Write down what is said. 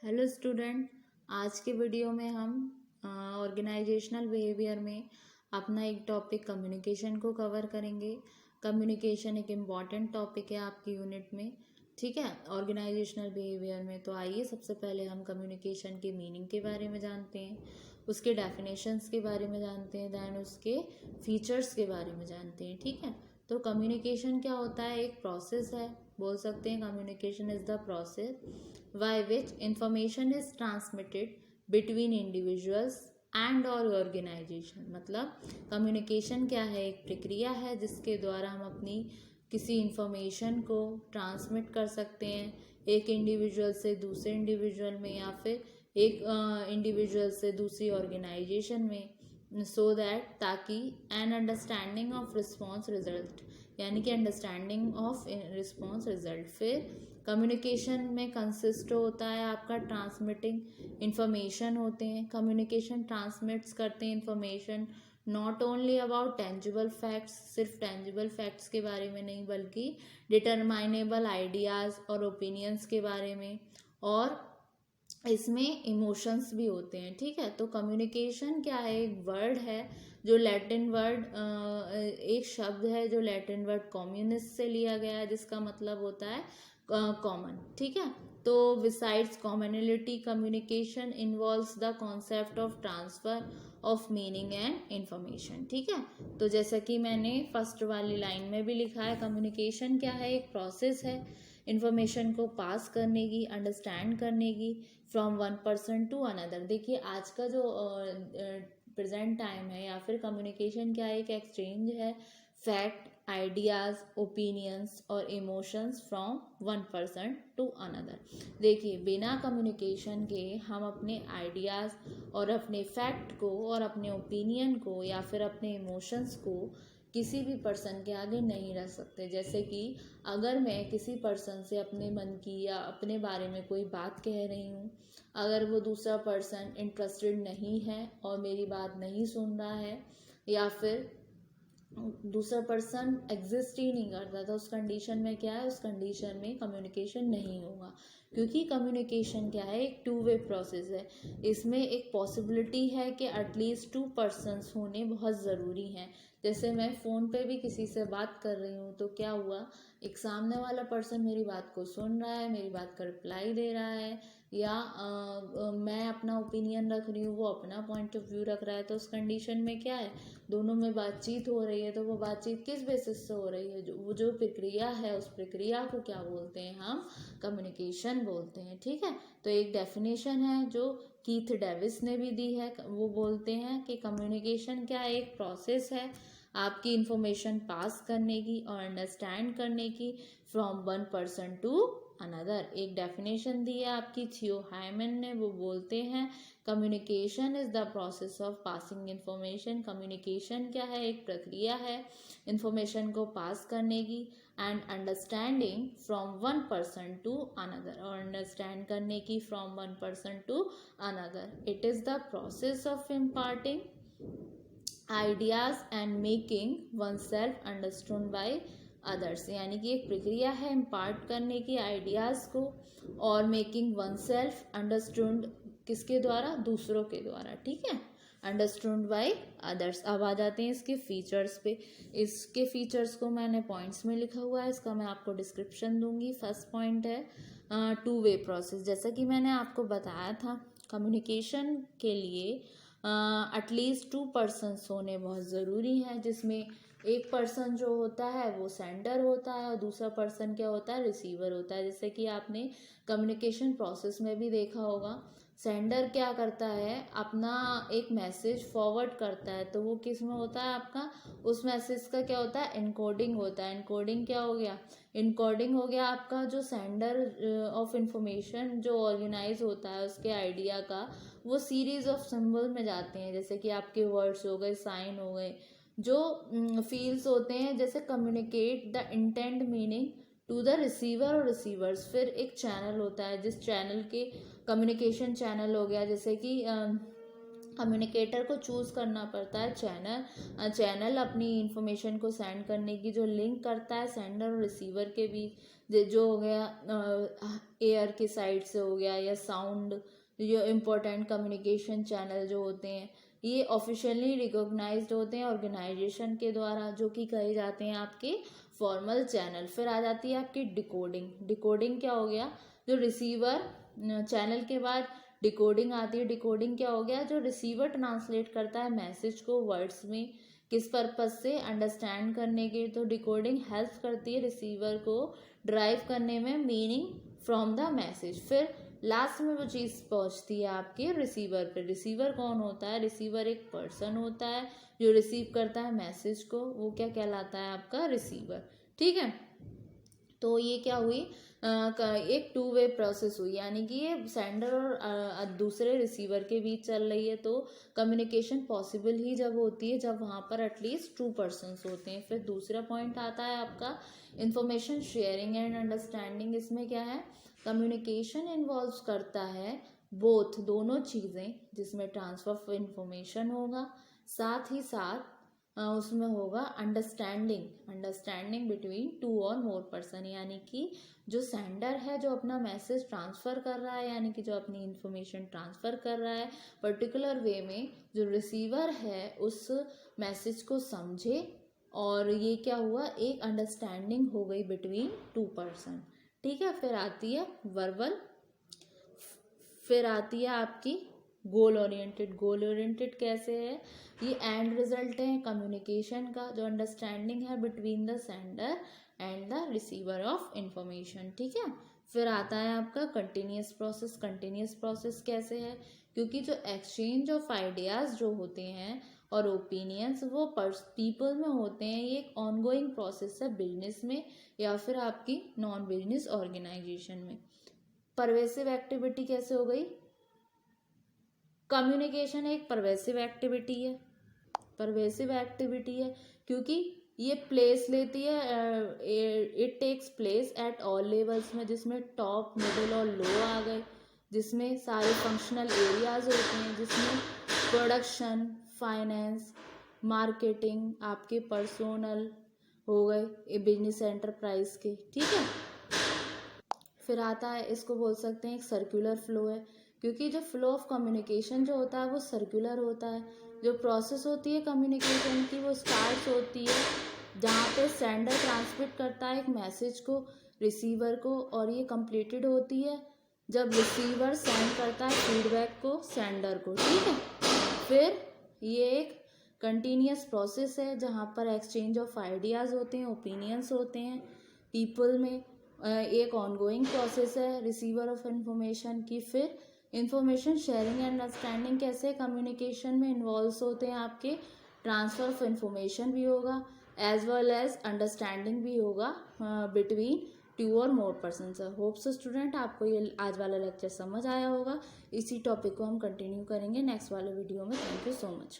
Hello student. आज के video में हम ऑर्गेनाइजेशनल बिहेवियर में अपना एक टॉपिक कम्युनिकेशन को कवर करेंगे। कम्युनिकेशन एक इम्पॉर्टेंट टॉपिक है आपकी यूनिट में, ठीक है, ऑर्गेनाइजेशनल बिहेवियर में। तो आइए सबसे पहले हम कम्युनिकेशन के मीनिंग के बारे में जानते हैं, उसके डेफिनेशंस के बारे में जानते हैं, दैन उसके फीचर्स के बारे में जानते हैं, ठीक है। तो कम्युनिकेशन क्या होता है? एक प्रोसेस है, बोल सकते हैं communication is the process by which information is transmitted between individuals and or organization। मतलब कम्युनिकेशन क्या है? एक प्रक्रिया है जिसके द्वारा हम अपनी किसी इंफॉर्मेशन को ट्रांसमिट कर सकते हैं एक इंडिविजुअल से दूसरे इंडिविजुअल में, या फिर एक इंडिविजुअल से दूसरी ऑर्गेनाइजेशन में, सो दैट ताकि an understanding of response result, यानी कि अंडरस्टैंडिंग ऑफ रिस्पॉन्स रिजल्ट। फिर कम्युनिकेशन में कंसिस्ट होता है आपका ट्रांसमिटिंग इंफॉर्मेशन होते हैं। कम्युनिकेशन ट्रांसमिट्स करते हैं information not only about tangible facts, सिर्फ टेंजिबल फैक्ट्स के बारे में नहीं, बल्कि डिटरमाइनेबल आइडियाज़ और ओपिनियंस के बारे में, और इसमें इमोशंस भी होते हैं, ठीक है। तो कम्युनिकेशन क्या है? एक वर्ड है जो लैटिन वर्ड, एक शब्द है जो लैटिन वर्ड कम्युनिस्ट से लिया गया है, जिसका मतलब होता है कॉमन, ठीक है। तो besides commonality, communication involves the concept of transfer of meaning and information, ठीक है। तो जैसा कि मैंने फर्स्ट वाली लाइन में भी लिखा है, कम्युनिकेशन क्या है? एक प्रोसेस है इंफॉर्मेशन को पास करने की, अंडरस्टैंड करने की, from one person to another. देखिए आज का जो प्रेजेंट टाइम है, या फिर कम्युनिकेशन क्या है? एक एक्सचेंज है फैक्ट, आइडियाज़, ओपिनियंस और emotions from one person to another. देखिए बिना कम्युनिकेशन के हम अपने आइडियाज़ और अपने फैक्ट को और अपने ओपिनियन को या फिर अपने इमोशंस को किसी भी पर्सन के आगे नहीं रख सकते। जैसे कि अगर मैं किसी पर्सन से अपने मन की या अपने बारे में कोई बात कह रही हूँ, अगर वो दूसरा पर्सन इंटरेस्टेड नहीं है और मेरी बात नहीं सुन रहा है, या फिर दूसरा पर्सन एग्जिस्ट ही नहीं करता, तो उस कंडीशन में क्या है? उस कंडीशन में कम्युनिकेशन नहीं होगा, क्योंकि कम्युनिकेशन क्या है? एक टू वे प्रोसेस है। इसमें एक पॉसिबिलिटी है कि एटलीस्ट टू पर्सन्स होने बहुत ज़रूरी हैं। जैसे मैं फ़ोन पे भी किसी से बात कर रही हूँ, तो क्या हुआ? एक सामने वाला पर्सन मेरी बात को सुन रहा है, मेरी बात का रिप्लाई दे रहा है, या मैं अपना ओपिनियन रख रही हूँ, वो अपना पॉइंट ऑफ व्यू रख रहा है। तो उस कंडीशन में क्या है? दोनों में बातचीत हो रही है। तो वो बातचीत किस बेसिस से हो रही है? वो जो प्रक्रिया है, उस प्रक्रिया को क्या बोलते हैं? हम कम्युनिकेशन बोलते हैं, ठीक है। तो एक डेफिनेशन है जो कीथ डेविस ने भी दी है, वो बोलते हैं कि कम्युनिकेशन क्या है? एक प्रोसेस है आपकी इंफॉर्मेशन पास करने की और अंडरस्टैंड करने की from one person to another. एक डेफिनेशन दी है आपकी थियो हाइमन ने, वो बोलते हैं communication is the process of passing information. Communication क्या है? एक प्रक्रिया है इंफॉर्मेशन को पास करने की, and understanding from one person to another, और अंडरस्टैंड करने की from one person to another. It is the process of imparting ideas and making oneself understood by others. यानी कि एक प्रक्रिया है इम्पार्ट करने की आइडियाज़ को, और मेकिंग वन सेल्फ अंडरस्टूड किसके द्वारा? दूसरों के द्वारा, ठीक है, अंडरस्टूड बाई अदर्स। अब आ जाते हैं इसके फीचर्स पे। इसके फीचर्स को मैंने पॉइंट्स में लिखा हुआ है, इसका मैं आपको डिस्क्रिप्शन दूंगी। फर्स्ट पॉइंट है टू वे प्रोसेस। जैसा कि मैंने आपको बताया था, कम्युनिकेशन के लिए एटलीस्ट टू पर्सन्स होने बहुत ज़रूरी हैं, जिसमें एक पर्सन जो होता है वो सेंडर होता है और दूसरा पर्सन क्या होता है? रिसीवर होता है। जैसे कि आपने कम्युनिकेशन प्रोसेस में भी देखा होगा, सेंडर क्या करता है? अपना एक मैसेज फॉरवर्ड करता है, तो वो किस में होता है आपका? उस मैसेज का क्या होता है? इनकोडिंग होता है। इनकोडिंग क्या हो गया? इनकोडिंग हो गया आपका जो सेंडर ऑफ इंफॉर्मेशन जो ऑर्गेनाइज होता है उसके आइडिया का, वो सीरीज ऑफ सिंबल में जाते हैं। जैसे कि आपके वर्ड्स हो गए, साइन हो गए, जो फील्ड्स होते हैं, जैसे communicate the intent meaning to the receiver और रिसीवर्स। फिर एक चैनल होता है, जिस चैनल के कम्युनिकेशन चैनल हो गया, जैसे कि कम्युनिकेटर को चूज़ करना पड़ता है चैनल अपनी इंफॉर्मेशन को सेंड करने की, जो लिंक करता है सेंडर और रिसीवर के बीच। जो हो गया एयर की साइड से हो गया, या साउंड, जो इम्पोर्टेंट कम्युनिकेशन चैनल जो होते हैं ये ऑफिशियली रिकॉग्नाइज्ड होते हैं ऑर्गेनाइजेशन के द्वारा, जो कि कहे जाते हैं आपके फॉर्मल चैनल। फिर आ जाती है आपकी डिकोडिंग। डिकोडिंग क्या हो गया, जो रिसीवर चैनल के बाद डिकोडिंग आती है। डिकोडिंग क्या हो गया, जो रिसीवर ट्रांसलेट करता है मैसेज को वर्ड्स में, किस पर्पज से, अंडरस्टैंड करने के। तो डिकोडिंग हेल्प करती है रिसीवर को ड्राइव करने में मीनिंग फ्रॉम द मैसेज। फिर लास्ट में वो चीज़ पहुंचती है आपके रिसीवर पे। रिसीवर कौन होता है, रिसीवर एक पर्सन होता है जो रिसीव करता है मैसेज को, वो क्या कहलाता है आपका रिसीवर। ठीक है, तो ये क्या हुई, एक टू वे प्रोसेस हुई, यानी कि ये सेंडर और दूसरे रिसीवर के बीच चल रही है। तो कम्युनिकेशन पॉसिबल ही जब होती है जब वहाँ पर एटलीस्ट टू पर्सन्स होते हैं। फिर दूसरा पॉइंट आता है आपका इंफॉर्मेशन शेयरिंग एंड अंडरस्टैंडिंग। इसमें क्या है, कम्युनिकेशन इन्वॉल्व करता है बोथ, दोनों चीज़ें, जिसमें ट्रांसफर ऑफ इंफॉर्मेशन होगा, साथ ही साथ उसमें होगा अंडरस्टैंडिंग बिटवीन टू और मोर पर्सन। यानी कि जो सेंडर है जो अपना मैसेज ट्रांसफ़र कर रहा है, यानी कि जो अपनी इंफॉर्मेशन ट्रांसफ़र कर रहा है पर्टिकुलर वे में, जो रिसीवर है उस मैसेज को समझे, और ये क्या हुआ, एक अंडरस्टैंडिंग हो गई बिटवीन टू पर्सन। ठीक है, फिर आती है वर्बल, फिर आती है आपकी गोल ओरिएंटेड। गोल ओरिएंटेड कैसे है, ये एंड रिजल्ट है कम्युनिकेशन का, जो अंडरस्टैंडिंग है between the sender and the receiver of information. ठीक है, फिर आता है आपका कंटिन्यूस प्रोसेस। कंटिन्यूस प्रोसेस कैसे है, क्योंकि जो एक्सचेंज ऑफ आइडियाज़ जो होते हैं और ओपिनियंस वो पीपल में होते हैं, ये एक ऑनगोइंग प्रोसेस है बिजनेस में या फिर आपकी नॉन बिजनेस ऑर्गेनाइजेशन में। परवेसिव एक्टिविटी कैसे हो गई, कम्युनिकेशन एक परवेसिव एक्टिविटी है, परवेसिव एक्टिविटी है क्योंकि ये प्लेस लेती है, it takes place at all levels में, जिसमें टॉप, मिडिल और लो आ गए, जिसमें सारे फंक्शनल एरियाज होते हैं, जिसमें प्रोडक्शन, फाइनेंस, मार्केटिंग, आपके पर्सोनल हो गए बिजनेस एंटरप्राइज के। ठीक है, फिर आता है, इसको बोल सकते हैं एक सर्कुलर फ्लो है, क्योंकि जो फ्लो ऑफ कम्युनिकेशन जो होता है वो सर्कुलर होता है। जो प्रोसेस होती है कम्युनिकेशन की वो स्टार्ट होती है जहाँ पे सेंडर ट्रांसमिट करता है एक मैसेज को रिसीवर को, और ये कंप्लीटेड होती है जब रिसीवर सेंड करता है फीडबैक को सेंडर को। ठीक है, फिर ये एक कंटिन्यूस प्रोसेस है जहाँ पर एक्सचेंज ऑफ आइडियाज़ होते हैं, ओपिनियंस होते हैं पीपल में, एक ऑनगोइंग प्रोसेस है रिसीवर ऑफ इंफॉर्मेशन की। फिर इंफॉर्मेशन शेयरिंग एंड अंडरस्टैंडिंग कैसे कम्युनिकेशन में इन्वॉल्व होते हैं, आपके ट्रांसफ़र ऑफ इंफॉर्मेशन भी होगा एज वेल एज अंडरस्टैंडिंग भी होगा बिटवीन टू और more person. Hope so student आपको ये आज वाला लेक्चर समझ आया होगा। इसी टॉपिक को हम कंटिन्यू करेंगे नेक्स्ट वाले वीडियो में। Thank you so much.